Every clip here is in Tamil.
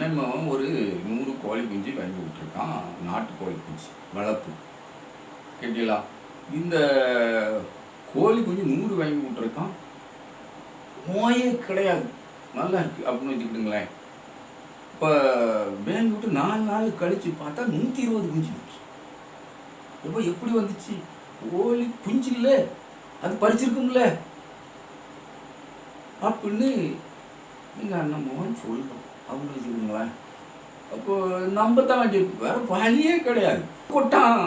அண்ணன் மகன் ஒரு 100 கோழி குஞ்சு வாங்கி விட்டுருக்கான். நாட்டு கோழி குஞ்சு வளர்ப்பு. கேட்டீங்களா? இந்த கோழி குஞ்சு 100 வாங்கி விட்டுருக்கான். நோயே கிடையாது, நல்லா இருக்கு அப்படின்னு வச்சுக்கிட்டுங்களேன். இப்போ வாங்கி விட்டு 4 நாள் கழித்து பார்த்தா 120 குஞ்சு வந்துச்சு. எப்போ எப்படி வந்துச்சு? கோழி குஞ்சு இல்லை, அது பறிச்சிருக்கும்ல அப்படின்னு நீங்கள் அண்ணன் மகன் சொல்லணும் அப்படின்னு வச்சுக்கோங்களேன். அப்போ நம்ப தான் வேண்டியிருக்கு, வேற வழியே கிடையாது. கொட்டான்,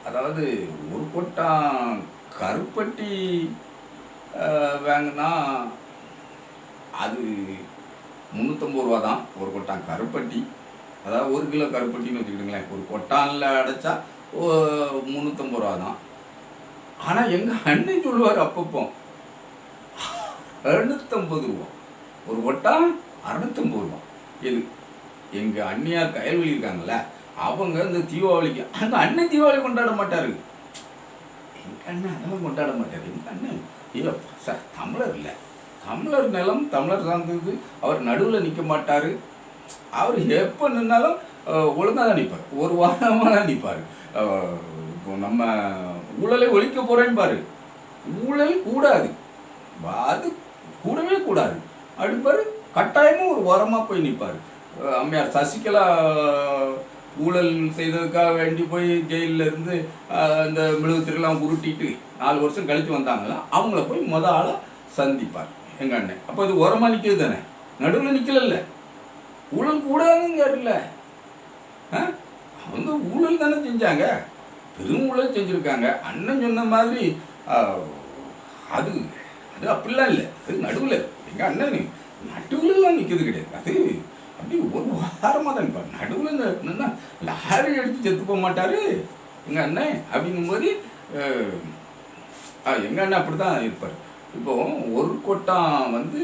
அதாவது ஒரு கொட்டான் கருப்பட்டி வாங்கினா அது 350 ரூபா தான் ஒரு கொட்டான் கருப்பட்டி. அதாவது 1 கிலோ கருப்பட்டின்னு வச்சுக்கிட்டுங்களேன். ஒரு கொட்டானில் அடைச்சா 350 ரூபா தான். ஆனால் எங்கள் அண்ணன் சொல்லுவார் அப்பப்போ 250 ரூபா ஒரு கொட்டான், 250 ரூபா. இது எங்கள் அண்ணியார் கயல்வெளி இருக்காங்கல்ல, அவங்க இந்த தீபாவளிக்கு அந்த அண்ணன் தீபாவளி கொண்டாட மாட்டார். எங்கள் அண்ணன் அதெல்லாம் கொண்டாட மாட்டார். எங்கள் அண்ணன் ஐயோ சார் தமிழர் இல்லை, தமிழர் நிலம் தமிழர் சார்ந்தது. அவர் நடுவில் நிற்க மாட்டார். அவர் எப்போ நின்னாலும் ஒழுங்காக தான் நிற்பார். ஒரு வாரமாக தான் நிற்பார். இப்போ நம்ம ஊழலை ஒழிக்க போகிறேன்னு பாரு, ஊழல் கூடாது, அது கூடவே கூடாது அப்படிப்பார். கட்டாயமும் ஒரு வாரமாக போய் நிற்பார். அம்மையார் சசிகலா ஊழல் செய்ததுக்காக வேண்டி போய் ஜெயிலில் இருந்து இந்த மெழுகுத்திரெல்லாம் உருட்டிட்டு 4 வருஷம் கழித்து வந்தாங்களா, அவங்கள போய் ஆளாக சந்திப்பார் எங்கள் அண்ணன். அப்போ அது உரமாக நிற்கிறது தானே, நடுவில் நிற்கல. ஊழல் கூடாதுங்க இல்லை, அவங்க ஊழல் தானே செஞ்சாங்க, பெரும் ஊழல் செஞ்சுருக்காங்க. அண்ணன் சொன்ன மாதிரி அது அது அப்படிலாம் இல்லை, அது நடுவில். எங்கள் அண்ணன் நடுவில்லாம் நிற்கிறது கிடையாது. அது அப்படி ஒரு வாரமாக தான் நிற்பார். நடுவில் என்னன்னா லாரி எடுத்து செத்து போக மாட்டார் எங்கள் அண்ணன். அப்படிங்கும்போது எங்கள் அண்ணன் அப்படி தான் இருப்பார். இப்போ ஒரு கொட்டான் வந்து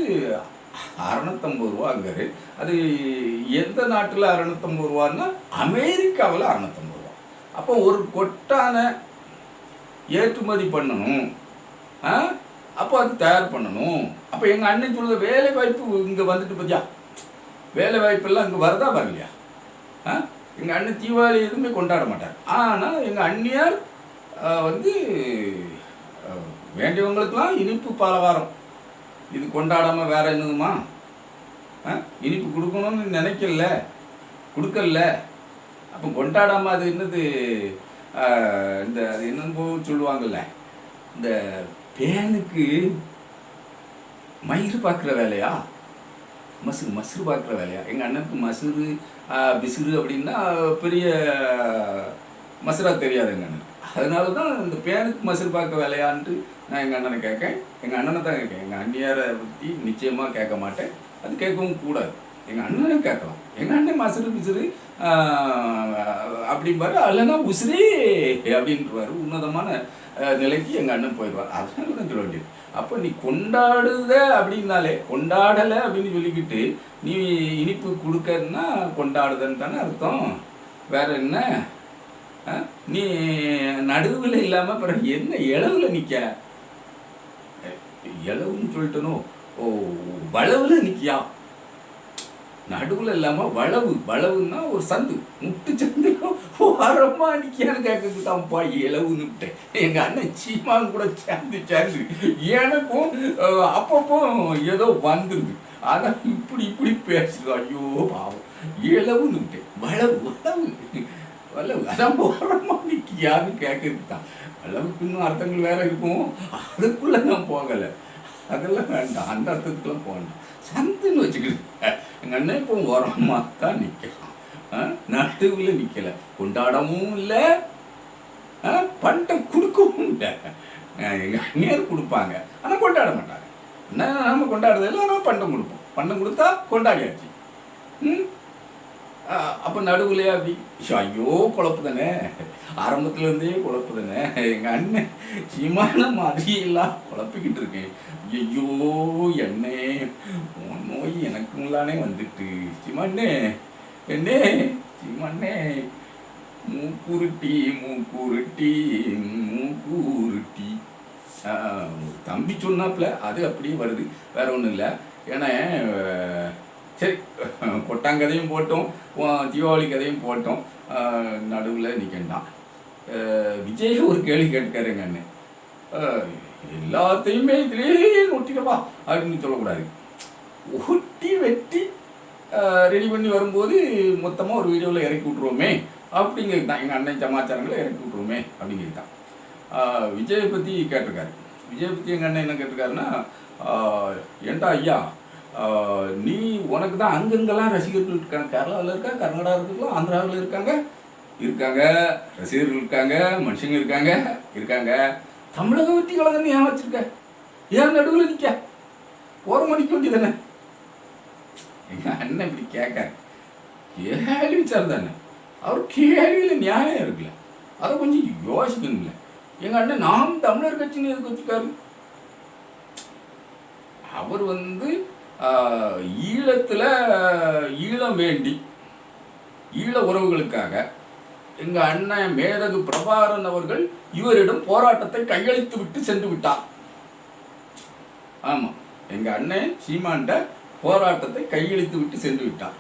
650 ரூபாங்காரு. அது எந்த நாட்டில் 650 ரூபான்னா அமெரிக்காவில் 650 ரூபா. அப்போ ஒரு கொட்டானை ஏற்றுமதி பண்ணணும், அப்போ அது தயார் பண்ணணும். அப்போ எங்கள் அண்ணன் சொல்லுற வேலை வாய்ப்பு இங்கே வந்துட்டு பார்த்தியா, வேலை வாய்ப்பெல்லாம் இங்கே வருதா வரலையா? எங்கள் அண்ணன் தீபாவளி எதுவுமே கொண்டாட மாட்டார். ஆனால் எங்கள் அண்ணியார் வந்து வேண்டியவங்களுக்கெல்லாம் இனிப்பு பலகாரம் இது கொண்டாடாமல் வேறு என்னதுமா, இனிப்பு கொடுக்கணும்னு நினைக்கல, கொடுக்கல. அப்போ கொண்டாடாமல் அது என்னது, இந்த அது என்னன்னு சொல்லுவாங்கள்ல, இந்த பேனுக்கு மயிறு பார்க்குற வேலையா, மசுறு பார்க்குற வேலையா? எங்கள் அண்ணனுக்கு மசுறு பிசுறு அப்படின்னா பெரிய மசுரா தெரியாது எங்கள் அண்ணனுக்கு. அதனால தான் இந்த பேனுக்கு மசுறு பார்க்க வேலையான்ட்டு நான் எங்கள் அண்ணனை கேட்கேன். எங்கள் அண்ணனை தான் கேட்கேன். எங்கள் அண்ணியாரை பற்றி நிச்சயமாக கேட்க மாட்டேன், அது கேட்கவும் கூடாது. எங்கள் அண்ணனை கேட்கலாம். எங்கள் அண்ணன் மசுறு பிசுறு அப்படின்பாரு, இல்லைன்னா உசுரே அப்படின்ட்டுருவார். உன்னதமான நிலைக்கு எங்கள் அண்ணன் போயிடுவார். அதனால தான் சொல்ல வேண்டியது. அப்போ நீ கொண்டாடுத அப்படின்னாலே, கொண்டாடலை அப்படின்னு சொல்லிக்கிட்டு நீ இனிப்பு கொடுக்கன்னா கொண்டாடுதன்னு தானே அர்த்தம். வேற என்ன? நீ நடுவில் இல்லாமல் பிறகு என்ன இளவில் நிற்க, இளவுன்னு சொல்லிட்டனும், வளவில் நிற்கியா, நடுவில் இல்லாமல் வளவு. வளவுன்னா ஒரு சந்து, முட்டு சந்து வரமா நிற்கியான்னு கேட்கறது தான்ப்பா இளவுன்னு விட்டேன். எங்கள் அண்ணன் சீமான் கூட சேர்ந்து எனக்கும் அப்பப்போ ஏதோ வந்துடுது. ஆனால் இப்படி பேசுது. ஐயோ பாவம், இளவுன்னு விட்டேன். வளவு வளவு வளவு அதான் வரமா நிற்கியான்னு கேட்கறது தான். வளவுக்கு இன்னும் அர்த்தங்கள் வேற இருக்கும், அதுக்குள்ளே நான் போகலை. அதெல்லாம் வேண்டாம், அந்த அர்த்தத்துக்குலாம் போக வேண்டாம். சந்துன்னு வச்சுக்கிட்டு எங்கள் அண்ணன் இப்போ உரமாக தான் நிற்கலாம், நடுவில் நிற்கலை. கொண்டாடவும் இல்லை, பண்டம் கொடுக்கவும் இல்லை. எங்கள் அண்ணியார் கொடுப்பாங்க, ஆனால் கொண்டாட மாட்டாங்க. என்ன நம்ம கொண்டாடுறதில்லை, ஆனால் பண்டம் கொடுப்போம். பண்டம் கொடுத்தா கொண்டாடியாச்சு. அப்போ நடுவுலையே அப்படி ஐயோ குழப்பு தானே, ஆரம்பத்துலேருந்தே குழப்பு தானே. எங்கள் அண்ணன் சீமான மாதிரியெல்லாம் குழப்பிக்கிட்டு இருக்கேன். ஐயோ என்னே நோய் எனக்குங்களானே வந்துட்டு. சீமானே என்னே, சீமானே மூக்குருட்டி மூக்குருட்டி மூக்குருட்டி தம்பி சொன்னாப்புல அது அப்படியே வருது, வேற ஒன்றும் இல்லை. ஏன்னா சரி, கொட்டாங்கதையும் போட்டோம், தீபாவளி கதையும் போட்டோம், நடுவில் நிற்கண்டான். விஜய் ஒரு கேள்வி கேட்டுக்காருங்க அண்ணன், எல்லாத்தையுமே இதுலேயே ஒட்டிடவா அப்படின்னு சொல்லக்கூடாது. ஒட்டி வெட்டி ரெடி பண்ணி வரும்போது மொத்தமாக ஒரு வீடியோவில் இறக்கி விட்ருவோமே அப்படிங்கிறது தான். எங்கள் அண்ணன் சமாச்சாரங்களை இறக்கி விட்ருவோமே அப்படிங்கிறது தான். விஜயை பற்றி கேட்டிருக்காரு. விஜயை பற்றி எங்கள் அண்ணன் என்ன கேட்டிருக்காருன்னா, ஏண்டா ஐயா, நீ உனக்கு தான் அங்கங்கெல்லாம் ரசிகர்கள் இருக்காங்க, கேரளாவில் இருக்கா, கர்நாடகாவில் இருக்கலாம், ஆந்திராவில் இருக்காங்க, ரசிகர்கள் இருக்காங்க, மனுஷங்க இருக்காங்க. தமிழக வெற்றி கழகம் ஏன் வச்சிருக்க? ஏன் நடுவில் நிற்க? ஓரமாக நிற்க வேண்டியது தானே? எங்கள் அண்ணன் இப்படி கேட்காரு. கேள்வி சார் தானே, அவர் கேள்வியில் நியாயம் இருக்குல்ல, அதை கொஞ்சம் யோசிக்கணும்ல. எங்கள் அண்ணன் நாம் தமிழர் கட்சின்னு எதுக்கு வச்சுருக்காரு? அவர் ஈழத்தில் ஈழம் வேண்டி ஈழ உறவுகளுக்காக எங்கள் அண்ணன் மேதகு பிரபாகரன் அவர்கள் இவரிடம் போராட்டத்தை கையளித்து விட்டு சென்று விட்டார். ஆமாம், எங்கள் அண்ணன் சீமான்ட போராட்டத்தை கையளித்து விட்டு சென்று விட்டார்.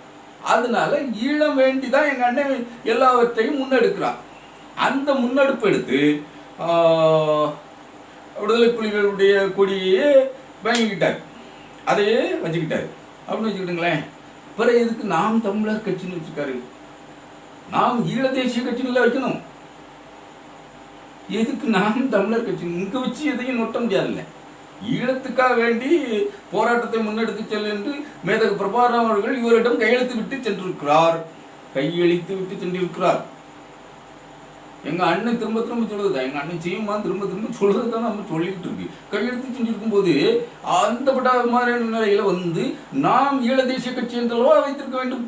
அதனால ஈழம் வேண்டி தான் எங்கள் அண்ணன் எல்லாவற்றையும் முன்னெடுக்கிறார். அந்த முன்னெடுப்பு எடுத்து விடுதலை புலிகளுடைய கொடியே வாங்கிக்கிட்டார், அதையே வச்சுக்கிட்டாரு அப்படின்னு வச்சுக்கிட்டுங்களேன். பிறகு எதுக்கு நாம் தமிழர் கட்சின்னு வச்சுருக்காரு? நாம் ஈழ தேசிய கட்சியில் வைக்கணும். எதுக்கு நாம் தமிழர் கட்சி இங்கே வச்சு எதையும் நொட்ட முடியாதுல்ல. ஈழத்துக்காக வேண்டி போராட்டத்தை முன்னெடுத்து செல்ல என்று மேதகு பிரபாகரன் அவர்கள் இவரிடம் கையெழுத்து விட்டு சென்றிருக்கிறார். எங்க அண்ணன் திரும்ப சொல்லுது, எங்க அண்ணன் சீமான் திரும்ப சொல்றது தான் நம்ம சொல்லிட்டு இருக்கு. கையெழுத்து செஞ்சிருக்கும் போது அந்த மாதிரியான நிலையில நாம் ஈழ தேசிய கட்சி என்றளவா வைத்திருக்க வேண்டும்.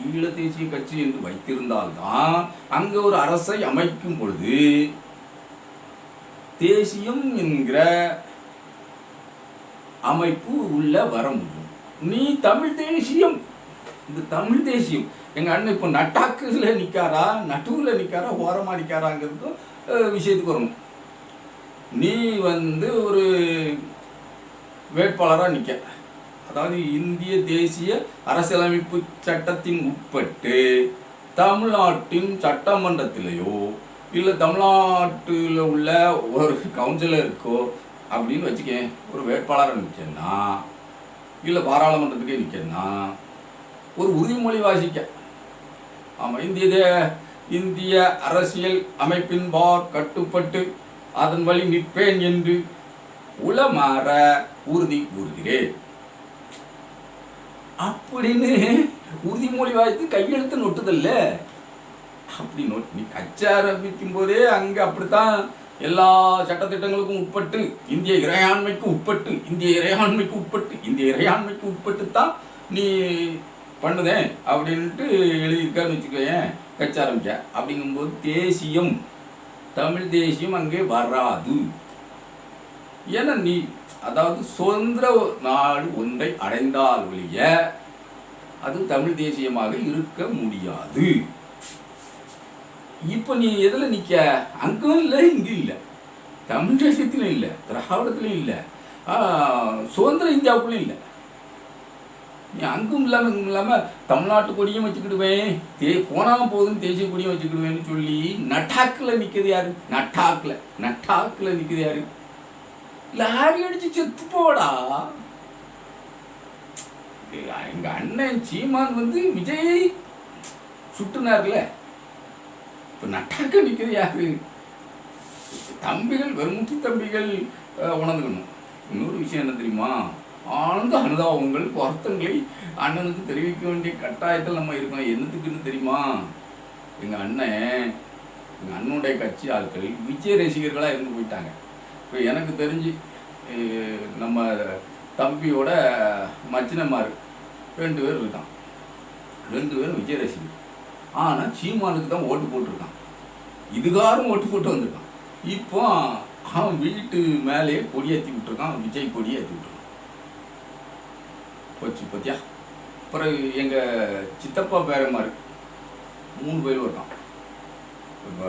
ஈழ தேசிய கட்சி என்று வைத்திருந்தால்தான் அங்க ஒரு அரசை அமைக்கும் பொழுது தேசியம் என்கிற அமைப்பு உள்ள வர முடியும். நீ தமிழ் தேசியம், இந்த தமிழ் தேசியம் எங்கள் அண்ணன் இப்போ நட்டாக்குல நிற்காரா, நடுவில் நிற்காரா, ஓரமாக நிற்காராங்கிறதுக்கும் விஷயத்துக்கு வரணும். நீ ஒரு வேட்பாளராக நிற்க, அதாவது இந்திய தேசிய அரசியலமைப்பு சட்டத்தின் உட்பட்டு தமிழ்நாட்டின் சட்டமன்றத்திலேயோ இல்லை தமிழ்நாட்டில் உள்ள ஒரு கவுன்சிலருக்கோ அப்படின்னு வச்சுக்கேன், ஒரு வேட்பாளராக நிற்கன்னா, இல்லை பாராளுமன்றத்துக்கே நிற்கன்னா ஒரு உறுதிமொழி வாசிக்க, ஆமாம், இந்திய அரசியல் அமைப்பின் கட்டுப்பட்டு அதன் வழி நிற்பேன் என்று உளமாற உறுதி கூறுகிறேன் அப்படின்னு உறுதிமொழி வாய்த்து கையெழுத்து நொட்டுதல்ல. அப்படி நீ கட்சி ஆரம்பிக்கும் போதே அங்கே அப்படித்தான் எல்லா சட்டத்திட்டங்களுக்கும் உட்பட்டு இந்திய இறையாண்மைக்கு உட்பட்டு தான் நீ பண்ணுதேன் அப்படின்ட்டு எழுதியிருக்காருன்னு வச்சுக்கோயேன். கட்சி ஆரம்பிக்க அப்படிங்கும்போது தேசியம், தமிழ் தேசியம் அங்கே வராது. ஏன்னா நீ அதாவது சுதந்திர நாடு ஒன்றை அடைந்தால் ஒழிய அது தமிழ் தேசியமாக இருக்க முடியாது. இப்போ நீ எதில் நிற்க? அங்கும் இல்லை, இங்கும் இல்லை, தமிழ் தேசியத்திலும் இல்லை, திராவிடத்திலும் இல்லை, சுதந்திர இந்தியாவுக்குள்ளும் இல்லை. நீ அங்கும் இல்லாமல் இங்கும் இல்லாமல் தமிழ்நாட்டு கொடியும் வச்சுக்கிடுவேன், போனாலும் போதும் தேசிய கொடியும் வச்சுக்கிடுவேன்னு சொல்லி நட்டாக்கில் நிற்கிறது யாரு? நட்டாக்கில் நிற்கிறது யாரு? லாரி அடிச்சு செத்து போடா. எங்க அண்ணன் சீமான் விஜய் சுட்டுனார்ல, இப்போ நட்டாக்க நிற்கிறது யாரு? தம்பிகள், வெறுமுட்டி தம்பிகள் உணர்ந்துக்கணும். இன்னொரு விஷயம் என்ன தெரியுமா? ஆழ்ந்த அனுதாபங்கள், வருத்தங்களை அண்ணனுக்கு தெரிவிக்க வேண்டிய கட்டாயத்தில் நம்ம இருக்கோம். என்னத்துக்குன்னு தெரியுமா? எங்கள் அண்ணனுடைய கட்சி ஆட்கள் விஜய் ரசிகர்களாக இருந்து போயிட்டாங்க. இப்போ எனக்கு தெரிஞ்சு நம்ம தம்பியோட மச்சினமார் 2 பேர் இருக்கான், 2 பேரும் விஜய் ரசிகர். ஆனால் சீமானுக்கு தான் ஓட்டு போட்டிருக்கான், இதுகாரும் ஓட்டு போட்டு வந்திருக்கான். இப்போ அவன் வீட்டு மேலேயே கொடியேற்றி விட்டுருக்கான், விஜய் கொடியை ஏற்றி விட்டுருக்கான். போச்சு பத்தியா. அப்புறம் எங்கள் சித்தப்பா பேரமார் 3 பேர் இருக்கான். இப்போ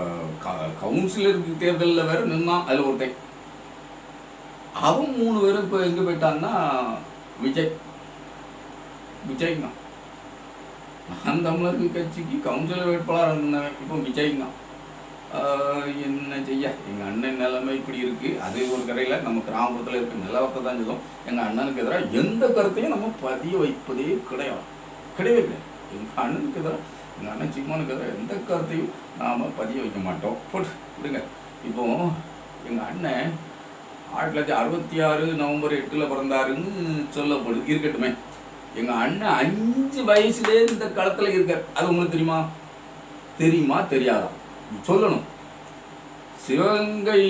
கவுன்சிலருக்கு தேர்தலில் வேறு நின்னான், அதில் ஒருத்தன். அவன் 3 பேரும் இப்போ எங்கே போயிட்டான்னா விஜய். விஜய் தான். நான் தமிழருக்கு கட்சிக்கு கவுன்சிலர் வேட்பாளராக இருந்தவன், இப்போ விஜய் தான். என்ன செய்ய, எங்கள் அண்ணன் நிலைமை இப்படி இருக்குது. அது ஒரு கரையில் நம்ம கிராமப்புறத்தில் இருக்க நிலவரத்தை தான் சொல்லுவோம். எங்கள் அண்ணனுக்கு எதிராக எந்த கருத்தையும் நம்ம பதிய வைப்பதே கிடையாது, கிடையவே கிடையாது. எங்கள் அண்ணனுக்கு எதிராக, எங்கள் அண்ணன் சீமானுக்கு எதிராக எந்த கருத்தையும் நாம் பதிய வைக்க மாட்டோம். போட்டு விடுங்க. இப்போ எங்கள் அண்ணன் 1966 நவம்பர் 8 பிறந்தாருன்னு சொல்லப்படுது. இருக்கட்டுமே, எங்கள் அண்ணன் 5 வயசுலேயே இந்த களத்தில் இருக்கார். அது உங்களுக்கு தெரியுமா? தெரியுமா தெரியாதா சொல்லணும். சிவகங்கை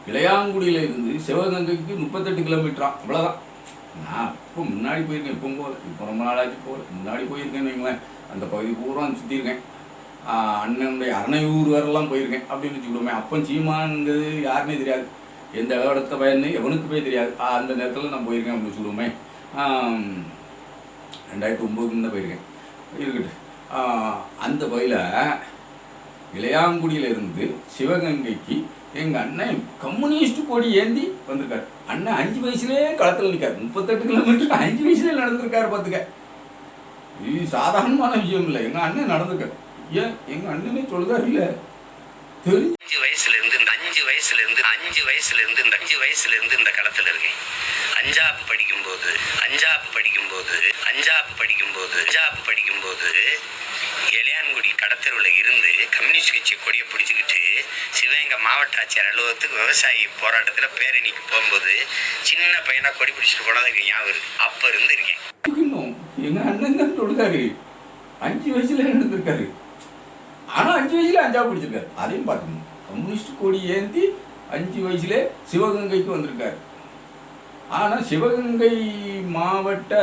இளையாங்குடியில் இருந்து சிவகங்கைக்கு 38 கிலோமீட்டரா, அவ்வளோதான். நான் இப்போ முன்னாடி போயிருக்கேன், இப்போ போகல, இப்போ ரொம்ப நாளாச்சு போகல. முன்னாடி போயிருக்கேன்னு வைங்களேன், அந்த பகுதி பூரா சுற்றிருக்கேன். அண்ணனுடைய அரையூர் வரலாம் போயிருக்கேன் அப்படின்னு வச்சுக்கிடுவோமே. அப்போ சீமானுங்கிறது யாருன்னே தெரியாது, எந்த இடத்த பயன்னு எவனுக்கு போய் தெரியாது. அந்த நேரத்தில் நான் போயிருக்கேன் அப்படின்னு சொல்லுவோமே. 2009 தான் போயிருக்கேன். இருக்கட்டு. அந்த வகையில் இளையாங்குடியிலிருந்து சிவகங்கைக்கு எங்கள் அண்ணன் கம்யூனிஸ்ட் கொடி ஏந்தி வந்திருக்காரு. அண்ணன் 5 வயசுலேயே களத்தில் நிற்கார். 38 கிலோமீட்டர் 5 வயசுலேயே நடந்திருக்காரு. பார்த்துக்க, இது சாதாரணமான விஷயம் இல்லை. எங்கள் அண்ணன் நடந்திருக்காரு. ஏன் எங்கள் அண்ணனே சொல்லுதார் இல்லை, தெரிஞ்சு 5 வயசுலேருந்து இந்த களத்தில் இருக்கேன். அஞ்சாப்பு படிக்கும்போது இளையான்குடி கடத்தருவில் இருந்து கம்யூனிஸ்ட் கட்சி கொடியை பிடிச்சிக்கிட்டு சிவகங்கை மாவட்ட ஆட்சியர் அலுவலகத்துக்கு விவசாயி போராட்டத்தில் பேரணிக்கு போகும்போது சின்ன பையனாக கொடி பிடிச்சிட்டு போனதான் எனக்கு ஞாபகம் இருக்கு. அப்போ இருந்து இருக்கேன். எங்கள் அண்ணன் தான் சொல்லுதாரு, 5 வயசுல நடந்திருக்காரு. ஆனால் 5 வயசுல அஞ்சாப்பு பிடிச்சிருக்காரு. அதையும் பார்த்துக்கணும். கம்யூனிஸ்ட் கொடி ஏந்தி 5 வயசுல சிவகங்கைக்கு வந்திருக்காரு. ஆனால் சிவகங்கை மாவட்ட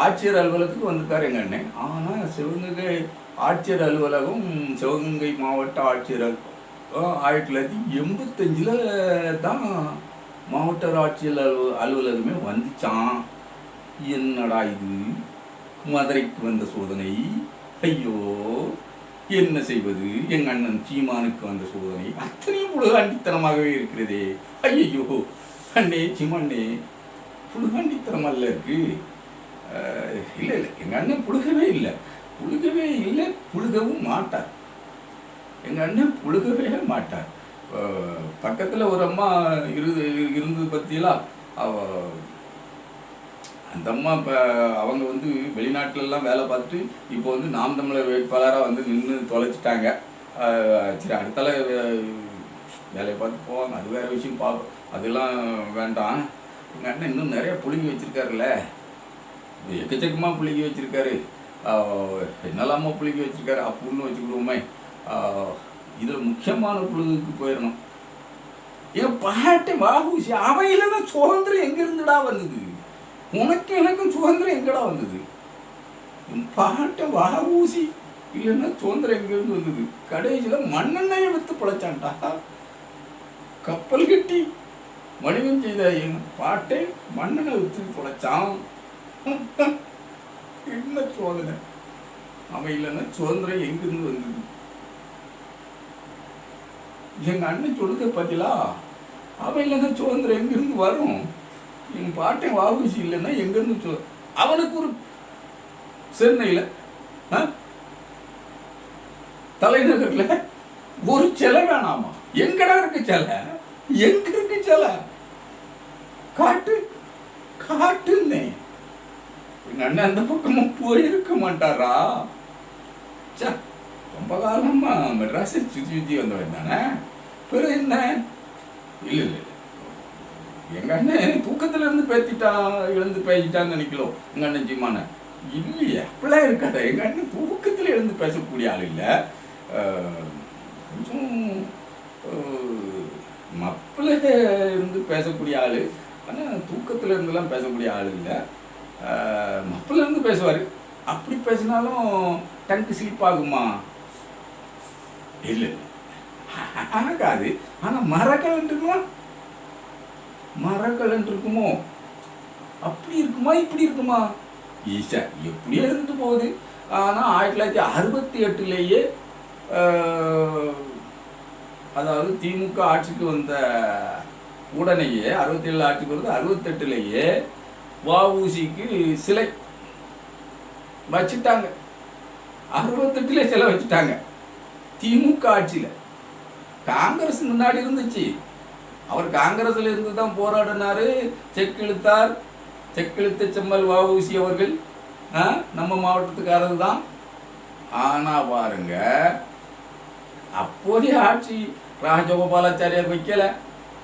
ஆட்சியர் அலுவலகத்துக்கு வந்திருக்காரு எங்கள் அண்ணன். ஆனால் சிவகங்கை ஆட்சியர் அலுவலகம், சிவகங்கை மாவட்ட ஆட்சியர் 1985 தான் மாவட்ட ஆட்சியர் அலுவலகமே வந்துச்சான். என்னடா இது, மதுரைக்கு வந்த சோதனை, ஐயோ என்ன செய்வது, எங்கள் அண்ணன் சீமானுக்கு வந்த சோதனை அத்தனையும் புழுகாண்டித்தனமாகவே இருக்கிறதே. ஐயோ அண்ணே சீமானே, புழுகாண்டித்தனம் அல்ல இருக்கு. இல்லை எங்கள் அண்ணன் புழுகவே இல்லை, புழுகவும் மாட்டார். எங்கள் அண்ணன் புழுகவே மாட்டார். பக்கத்தில் ஒரு அம்மா இருந்தது பற்றியெல்லாம், அந்த அம்மா இப்போ அவங்க வந்து வெளிநாட்டிலலாம் வேலை பார்த்துட்டு இப்போ வந்து நாம் தமிழர் வேட்பாளராக வந்து நின்று தொலைச்சிட்டாங்க. சரி, அடுத்தால வேலையை பார்த்து போவாங்க, அது வேறு விஷயம். பார்ப்போம், அதெல்லாம் வேண்டாம். எங்கள் அண்ணன் இன்னும் நிறைய புழுங்கி வச்சுருக்காருல்ல, எக்கச்சக்கமாக புழுங்கி வச்சுருக்காரு. என்னெல்லாமா புழுங்கி வச்சுருக்காரு அப்படின்னு வச்சுக்கிடுவோமே. இதில் முக்கியமான புழுகுக்கு போயிடணும். என் பாட்டை வாகூசி அவையில் தான் சுதந்திரம் எங்கேருந்துடா வந்தது? உனக்கு எனக்கும் சுதந்திரம் எங்கடா வந்தது? என் பாட்டை வாகூசி இல்லைன்னா சுதந்திரம் எங்கேருந்து வந்தது? கடைசியில் மண்ணெண்ணையை விற்று பிழைச்சான்டா. கப்பல் கட்டி வணிகம் செய்த என் பாட்டை மண்ணெண்ணை விற்று பிழைச்சான். என்ன சோதனை? அவன் இல்லைன்னா சுதந்திரம் எங்கிருந்து வந்தது? எங்கள் அண்ணன் சொல்லுத பார்த்தீங்களா? அவன் இல்லைன்னா சுதந்திரம் எங்கிருந்து வரும்? என் பாட்டை வாகுசி இல்லைன்னா எங்கிருந்து அவனுக்கு ஒரு சென்னையில் தலைநகரில் ஒரு சிலை வேணாமா? எங்கடா இருக்கு சிலை? எங்க இருக்கு சிலை? காட்டுன்னே. எங்க அண்ணன் அந்த பக்கமும் போயிருக்க மாட்டாரா? ரொம்ப காலமா மெட்ராஸை சுற்றி வந்தவன் தானே. பிறகு என்ன? இல்லை எங்க அண்ணன் தூக்கத்துல இருந்து எழுந்து பேசிட்டான்னு நினைக்கலாம் எங்க அண்ணன் சீமான. இல்லையே, அப்படிலாம் இருக்காத. எங்க அண்ணன் தூக்கத்துல எழுந்து பேசக்கூடிய ஆள் இல்லை. கொஞ்சம் மப்பிள இருந்து பேசக்கூடிய ஆள். ஆனால் தூக்கத்தில் இருந்துலாம் பேசக்கூடிய ஆள் இல்லை. மப்பிள இருந்து பேசுவார். அப்படி பேசினாலும் டங்கு ஸ்லிப் ஆகுமா? இல்லை ஆகாது. ஆனால் மரக்கலன் இருக்குமோ? அப்படி இருக்குமா இப்படி இருக்குமா? ஈஸா எப்படியே இருந்துட்டு போகுது. ஆனால் 1968 அதாவது திமுக ஆட்சிக்கு வந்த உடனேயே 67 ஆட்சிக்கு வருது. 68 வஉசிக்கு சிலை வச்சுட்டாங்க. 68ல சிலை வச்சுட்டாங்க. திமுக ஆட்சியில். காங்கிரஸ் முன்னாடி இருந்துச்சு. அவர் காங்கிரஸ்ல இருந்து தான் போராடினாரு, செக் இழுத்தார். செக் இழுத்த செம்மல் வஉசி அவர்கள் நம்ம மாவட்டத்துக்காரர் தான். ஆனா பாருங்க, அப்போதைய ஆட்சி ராஜகோபாலாச்சாரியார் வைக்கல,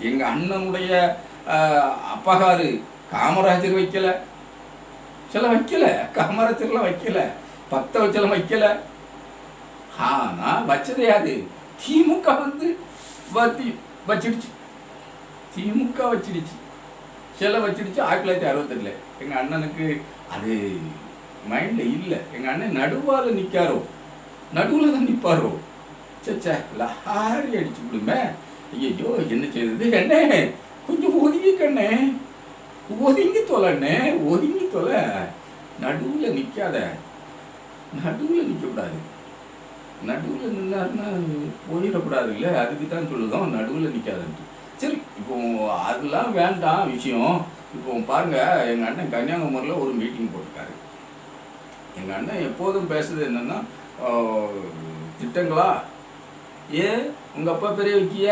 எங்க அண்ணனுடைய அப்பகாரு காமராஜர் வைக்கல, சில வைக்கல, காமராஜர்லாம் வைக்கல, பக்த வச்சலம் வைக்கல. ஆனா வச்சது யாரு? திமுக வந்து வச்சிடுச்சு. திமுக வச்சிடுச்சு, சில வச்சிடுச்சு. 1968 எங்க அண்ணனுக்கு அது மைண்ட்ல இல்லை. எங்க அண்ணன் நடுவால நிக்காரோ, நடுவுல தான் நிப்பாரோ. சச்சா லாரி அடிச்சு விடுமே. ஐயோ என்ன செய்யுது? அண்ணே கொஞ்சம் ஒதுங்கிக்கண்ணே, ஒதுங்கி தொலைண்ணே, ஒதுங்கி தொலை. நடுவில் நிற்காத, நடுவில் நிற்கக்கூடாது. நடுவில் நின்னாருன்னா போயிடக்கூடாது இல்லை, அதுக்கு தான் சொல்லுதோம் நடுவில் நிற்காதுன்ட்டு. சரி, இப்போ அதெல்லாம் வேண்டாம் விஷயம். இப்போ பாருங்க, எங்கள் அண்ணன் கன்னியாகுமரியில் ஒரு மீட்டிங் போட்டிருக்காரு. எங்கள் அண்ணன் எப்போதும் பேசுறது என்னன்னா, திட்டங்களா ஏன் உங்கள் அப்பா பெரிய வைக்கிய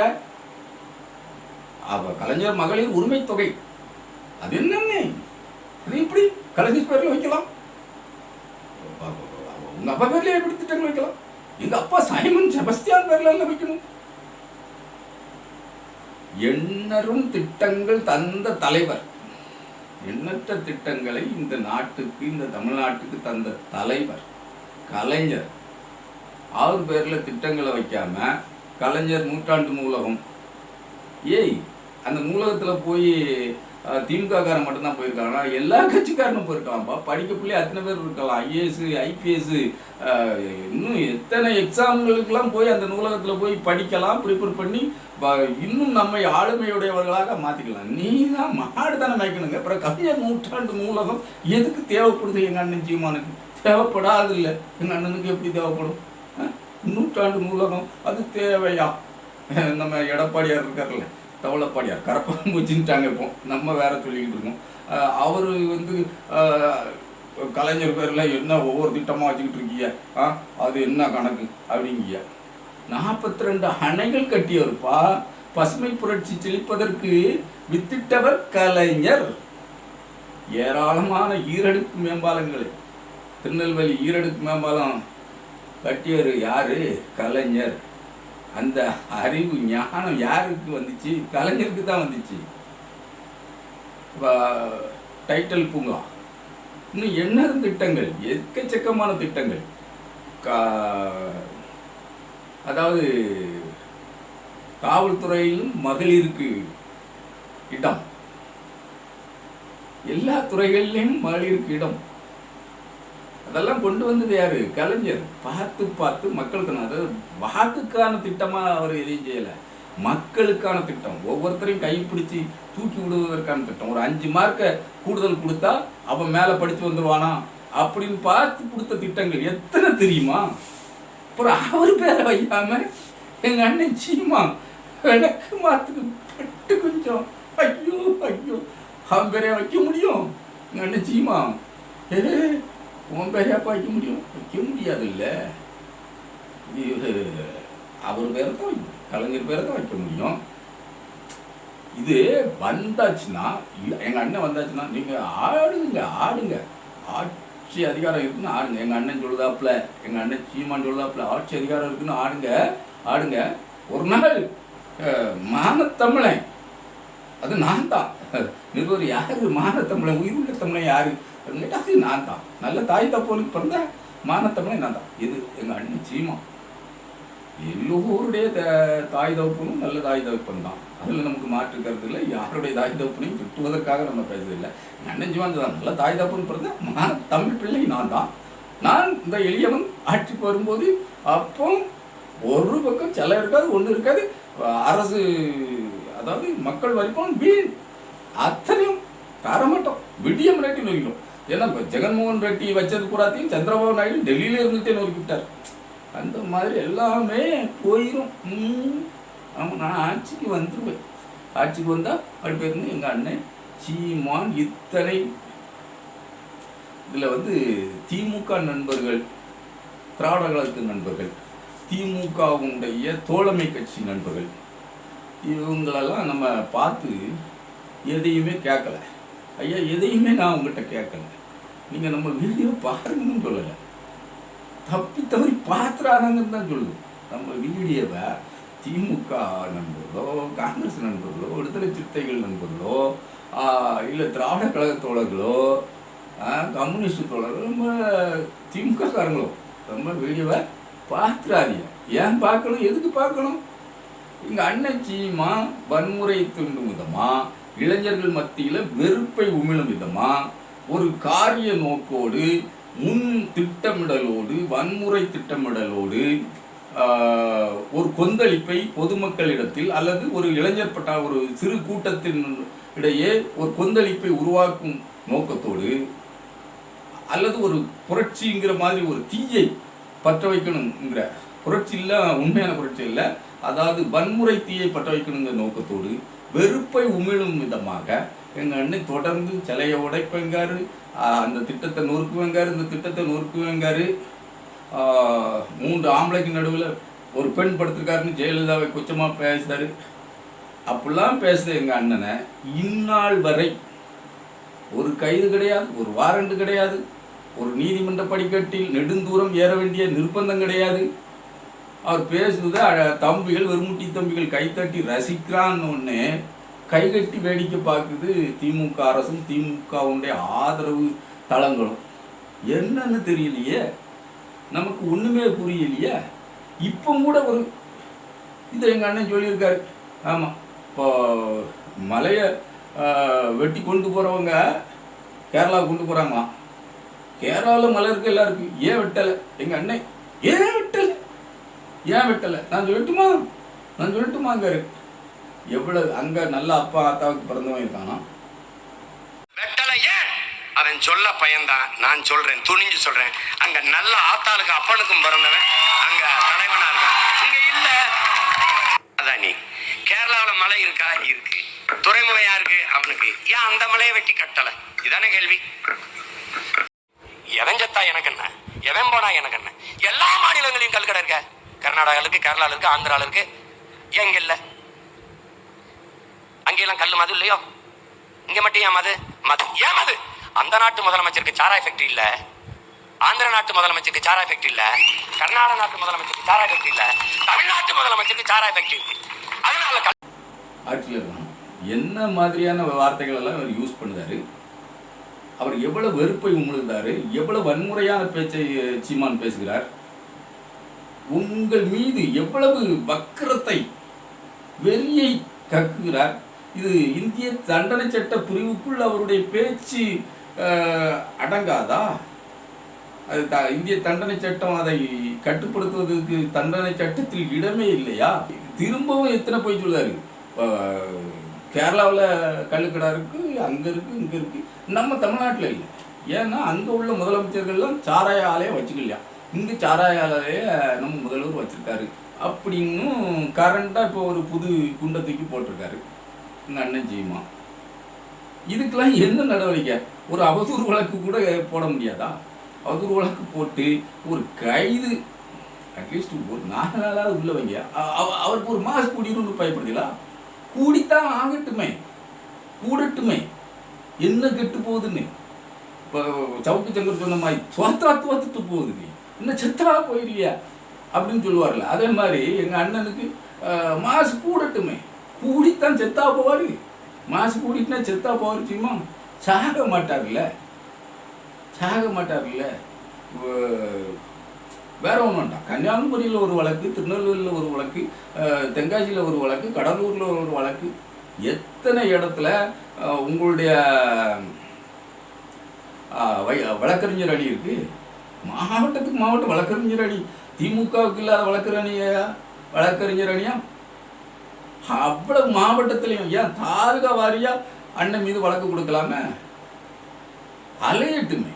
கலைஞர் மகளிர் உரிமை தொகை, அது என்னன்னு அது எப்படி கலைஞர் பேர்ல வைக்கலாம்? உங்க அப்பா பேர்ல எப்படி திட்டங்கள் வைக்கலாம்? எங்க அப்பா சைமன் செபஸ்தியான் பேர்ல எல்லாம் வைக்கணும். எண்ணரும் திட்டங்கள் தந்த தலைவர், எண்ணற்ற திட்டங்களை இந்த நாட்டுக்கு, இந்த தமிழ்நாட்டுக்கு தந்த தலைவர் கலைஞர். அவர் பேர்ல திட்டங்களை வைக்காம கலைஞர் நூற்றாண்டு நூலகம், ஏய் அந்த நூலகத்தில் போய் திமுக காரன் மட்டும்தான் போயிருக்காங்கன்னா எல்லா கட்சிக்காரனும் போயிருக்கலாம்ப்பா. படிக்க பிள்ளை அத்தனை பேர் இருக்கலாம், ஐஏஎஸ் ஐபிஎஸ், இன்னும் எத்தனை எக்ஸாம்களுக்கெல்லாம் போய் அந்த நூலகத்தில் போய் படிக்கலாம், ப்ரிப்பேர் பண்ணி இன்னும் நம்மை ஆளுமையுடையவர்களாக மாற்றிக்கலாம். நீ தான் மாடு தானே மேய்க்கணுங்க. அப்புறம் கலைஞர் நூற்றாண்டு நூலகம் எதுக்கு தேவைப்படுது? எங்கள் அண்ணன் சீமானுக்கு தேவைப்படாது இல்லை, எங்கள் அண்ணனுக்கு எப்படி தேவைப்படும்? நூற்றாண்டு நூலகம் அது தேவையா? நம்ம எடப்பாடியார் இருக்கார்ல, தவளப்பாடியார், கரப்பாம்பு வச்சுட்டாங்க. இப்போ நம்ம வேற சொல்லிக்கிட்டு இருக்கோம். அவர் வந்து கலைஞர் பேரில் என்ன ஒவ்வொரு திட்டமாக வச்சுக்கிட்டு இருக்கீங்க, அது என்ன கணக்கு அப்படிங்கிய. 42 அணைகள் கட்டியவர்ப்பா. பசுமை புரட்சி செழிப்பதற்கு வித்திட்டவர் கலைஞர். ஏராளமான ஈரடுக்கு மேம்பாலங்களை, திருநெல்வேலி ஈரடுக்கு மேம்பாலம் கட்டியவர் யாரு? கலைஞர். அந்த அறிவு ஞானம் யாருக்கு வந்துச்சு? கலைஞருக்கு தான் வந்துச்சு. டைட்டல் பூங்கா, இன்னும் என்ன திட்டங்கள், எக்கச்சக்கமான திட்டங்கள். அதாவது காவல்துறையிலும் மகளிருக்கு இடம், எல்லா துறைகளிலும் மகளிருக்கு இடம். அதெல்லாம் கொண்டு வந்தது யாரு? கலைஞர். பார்த்து பார்த்து மக்களுக்கு, அதாவது வாக்குக்கான திட்டமா அவர் எதையும் செய்யலை, மக்களுக்கான திட்டம். ஒவ்வொருத்தரையும் கைப்பிடிச்சு தூக்கி விடுவதற்கான திட்டம். ஒரு 5 மார்க்கை கூடுதல் கொடுத்தா அவன் மேலே படித்து வந்துடுவானா அப்படின்னு பார்த்து கொடுத்த திட்டங்கள் எத்தனை தெரியுமா? அப்புறம் அவர் பேரை வைக்காம எங்கள் அண்ணன் சீமா எனக்கு மாத்துக்கு பட்டு கொஞ்சம் ஐயோ ஐயோ, அவன் பேரையா வைக்க முடியும்? எங்கள் அண்ணன் சீமா உன் பேரையாப்பா வைக்க முடியும்? வைக்க முடியாது இல்லை. அவர் பேரை தான் வைக்கணும், கலைஞர் பேரை தான் வைக்க முடியும். இது வந்தாச்சுன்னா, எங்கள் அண்ணன் வந்தாச்சுன்னா நீங்கள் ஆடுங்க, ஆடுங்க. ஆட்சி அதிகாரம் இருக்குன்னு ஆடுங்க. எங்கள் அண்ணன் சொல்லுதாப்புல, எங்கள் அண்ணன் சீமான் சொல்லுதாப்புல, ஆட்சி அதிகாரம் இருக்குன்னு ஆடுங்க, ஆடுங்க. ஒரு நாள் மானத்தமிழன், அது நான் தான் நிறுவர். யாரு மானத்தமிழன், உயிருள்ள தமிழன் யாரு கேட்டால் அது நான் தான். நல்ல தாய் தப்போனுக்கு பிறந்த மானத்தமிழன் நான் தான். இது எங்கள் அண்ணன் சீமான். எல்லோருடைய தாய் தகப்பனும் நல்ல தாய் தகப்பன் தான், அதில் நமக்கு மாற்று கருத்து இல்லை. யாருடைய தாய் தகப்பனையும் திட்டுவதற்காக நம்ம பேசுறதில்லை. அண்ணன் ஜீவன் தான் நல்ல தாய் தகப்பன் பிறந்த தமிழ் பிள்ளை நான் தான். நான் இந்த எளியவன் ஆட்சிக்கு வரும்போது அப்போ ஒரு பக்கம் சில இருக்காது, ஒன்று இருக்காது. அரசு, அதாவது மக்கள் வரிப்போம் வீண் அத்தனையும் தரமாட்டோம், விடிய முன்னாடி நோக்கிடும். ஏன்னா ஜெகன்மோகன் ரெட்டி வச்சது பூராத்தையும் சந்திரபாபு நாயுடு டெல்லியில இருந்துகிட்டே நோக்கிவிட்டார். அந்த மாதிரி எல்லாமே போயிடும். ஆமாம், நான் ஆட்சிக்கு வந்துடுவேன். ஆட்சிக்கு வந்தால் அப்படி பேருந்து எங்கள் அண்ணன் சீமான் இத்தனை இதில் வந்து திமுக நண்பர்கள், திராவிட கழகத்து நண்பர்கள், திமுகவுடைய தோழமை கட்சி நண்பர்கள், இவங்களெல்லாம் நம்ம பார்த்து எதையுமே கேட்கல. ஐயா, எதையுமே நான் உங்கள்கிட்ட கேட்கல, நீங்கள் நம்ம வீடியோ பாருங்கன்னு சொல்லலை, தப்பி தவறி பார்த்துறாங்கன்னு தான் சொல்லுது. நம்ம வீடியோவை திமுக நண்பர்களோ, காங்கிரஸ் நண்பர்களோ, விடுதலை சிறுத்தைகள் நண்பர்களோ, இல்லை திராவிட கழக தோழர்களோ, கம்யூனிஸ்ட் தோழர்களோ, நம்ம திமுக காரங்களோ நம்ம வீடியோவை பார்த்துறாதீங்க. ஏன் பார்க்கணும், எதுக்கு பார்க்கணும்? எங்கள் அண்ணன் சீமா வன்முறை தூண்டும் விதமாக, இளைஞர்கள் மத்தியில் வெறுப்பை உமிழும் விதமாக, ஒரு காரிய நோக்கோடு, முன் திட்டமிடலோடு, வன்முறை திட்டமிடலோடு ஒரு கொந்தளிப்பை பொதுமக்களிடத்தில் அல்லது ஒரு இளைஞர் பட்ட ஒரு சிறு கூட்டத்தின் இடையே ஒரு கொந்தளிப்பை உருவாக்கும் நோக்கத்தோடு, அல்லது ஒரு புரட்சிங்கிற மாதிரி ஒரு தீயை பற்ற வைக்கணுங்கிற புரட்சி இல்லை, உண்மையான புரட்சி இல்லை, அதாவது வன்முறை தீயை பற்ற வைக்கணுங்கிற நோக்கத்தோடு வெறுப்பை உமிழும் விதமாக எங்கள் அண்ணன் தொடர்ந்து சிலையை உடைப்பங்காரு, அந்த திட்டத்தை நொறுக்குவேங்காரு, இந்த திட்டத்தை நொறுக்குவேங்காரு, 3 ஆம்பளைக்கு நடுவில் ஒரு பெண் படுத்திருக்காருன்னு ஜெயலலிதாவை கொச்சமாக பேசுறாரு. அப்படிலாம் பேசுகிற எங்கள் அண்ணனை இந்நாள் வரை ஒரு கைது கிடையாது, ஒரு வாரண்ட் கிடையாது, ஒரு நீதிமன்ற படிக்கட்டில் நெடுந்தூரம் ஏற வேண்டிய நிர்பந்தம் கிடையாது. அவர் பேசுறது தம்பிகள், வெறுமுட்டி தம்பிகள் கைத்தட்டி ரசிக்கிறான்னு ஒன்று கைகட்டி வேடிக்கை பார்க்குது திமுக அரசும் திமுகவுடைய ஆதரவு தளங்களும். என்னன்னு தெரியலையே, நமக்கு ஒன்றுமே புரியலையே. இப்போ கூட ஒரு இதை எங்கள் அண்ணன் சொல்லியிருக்காரு. ஆமாம், இப்போ மலையை வெட்டி கொண்டு போகிறவங்க கேரளா கொண்டு போகிறாங்களாம். கேரளாவில் மலை இருக்கு, எல்லாம் இருக்குது, ஏன் வெட்டலை? எங்கள் அண்ணன் ஏன் வெட்டலை, ஏன் வெட்டலை? நான் சொல்லட்டுமாங்காரு. எவ்வளவு அங்கே நல்ல அப்பா ஆத்தாவுக்கு பிறந்தவன் இருக்கானா? வெட்டலையே அவன் சொல்ல பயன்தான். நான் சொல்றேன், துணிஞ்சு சொல்றேன், அங்க நல்ல ஆத்தாளுக்கு அப்பனுக்கும் பிறந்தவன் அங்க தலைவனா இருக்கான், இங்க இல்ல. அதான் நீ கேரளாவில் மலை இருக்கா? இருக்கு. துறைமுகம் யாருக்கு? அவனுக்கு. ஏன் அந்த மலையை வெட்டி கட்டல? இதானே கேள்வி. எவன் செத்தா எனக்கு என்ன, எவன் போனா எனக்கு என்ன? எல்லா மாநிலங்களையும் கல்கடை இருக்க, கர்நாடகாவில் இருக்கு, கேரளாவில் இருக்கு, ஆந்திராவில் இருக்கு, எங்க இல்ல? அங்கெல்லாம் கல் மது இல்லையோ? இங்க மட்டும் ஏன் மது? மது ஏன் மது? அந்த நாட்டு முதலமைச்சருக்கு சாராய் ஃபேக்டரி இல்ல, ஆந்திர நாட்டு முதலமைச்சருக்கு சாராய் ஃபேக்டரி இல்ல, கர்நாடக நாட்டு முதலமைச்சருக்கு சாராய் ஃபேக்டரி இல்ல, தமிழ்நாட்டு முதலமைச்சருக்கு சாராய் ஃபேக்டரி இருக்கு. அதனால ஆட்சியில் என்ன மாதிரியான வார்த்தைகள் எல்லாம் அவர் யூஸ் பண்ணுறாரு, அவர் எவ்வளவு வெறுப்பை உமிழ்ந்தாரு, எவ்வளவு வன்முறையான பேச்சை சீமான் பேசுகிறார், உங்கள் மீது எவ்வளவு வக்கிரத்தை, வெறியை கக்குகிறார். இது இந்திய தண்டனை சட்ட பிரிவுக்குள் அவருடைய பேச்சு அடங்காதா? அது இந்திய தண்டனை சட்டம் அதை கட்டுப்படுத்துவதற்கு தண்டனை சட்டத்தில் இடமே இல்லையா? திரும்பவும் எத்தனை போய் சொல்றாரு. கேரளாவில் கள்ளுக்கடை இருக்கு, அங்கே இருக்கு, இங்கே இருக்கு, நம்ம தமிழ்நாட்டில் இல்லை. ஏன்னா அங்கே உள்ள முதலமைச்சர்கள்லாம் சாராய ஆலையை வச்சுக்கலையா, இங்கே சாராய ஆலையை நம்ம முதல்வர் வச்சிருக்காரு அப்படின்னு கரண்டாக இப்போ ஒரு புது குண்டை தூக்கி போட்டிருக்காரு எங்கள் அண்ணன் சீமா. இதுக்கெல்லாம் என்ன நடவடிக்கை? ஒரு அவதூறு வழக்கு கூட போட முடியாதா? அவதூறு வழக்கு போட்டு ஒரு கைது, அட்லீஸ்ட் ஒரு 4 நாளாவது உள்ள வைங்க. அவருக்கு ஒரு மாசு கூடிடும் பயப்படுதீங்களா? கூடித்தான் ஆகட்டுமே, கூடட்டுமே, என்ன கெட்டு போகுதுன்னு. இப்போ சவுக்கு சங்கர் சொன்ன மாதிரி தோத்துட்டு போகுது, நீ இன்னும் செத்தா போயிடலையா அப்படின்னு சொல்லுவார்ல. அதே மாதிரி எங்கள் அண்ணனுக்கு மாசு கூடட்டுமே, கூடித்தான் செத்தா போவார். மாசு கூடிட்டுனா செத்தா போவார். சீமா சாக மாட்டார்ல. வேற ஒன்றும் வேண்டாம். கன்னியாகுமரியில் ஒரு வழக்கு, திருநெல்வேலியில் ஒரு வழக்கு, தென்காசியில் ஒரு வழக்கு, கடலூரில் ஒரு வழக்கு, எத்தனை இடத்துல உங்களுடைய வழக்கறிஞர் அணி இருக்கு. மாவட்டத்துக்கு மாவட்டம் வழக்கறிஞர் அணி. திமுகவுக்கு இல்லாத வழக்கறிஞர் அணியா? அவ்வளவு மாவட்டத்திலையும் ஏன் தாலுகா வாரியா அண்ணன் மீது வழக்கு கொடுக்கலாமே? அலையட்டுமே.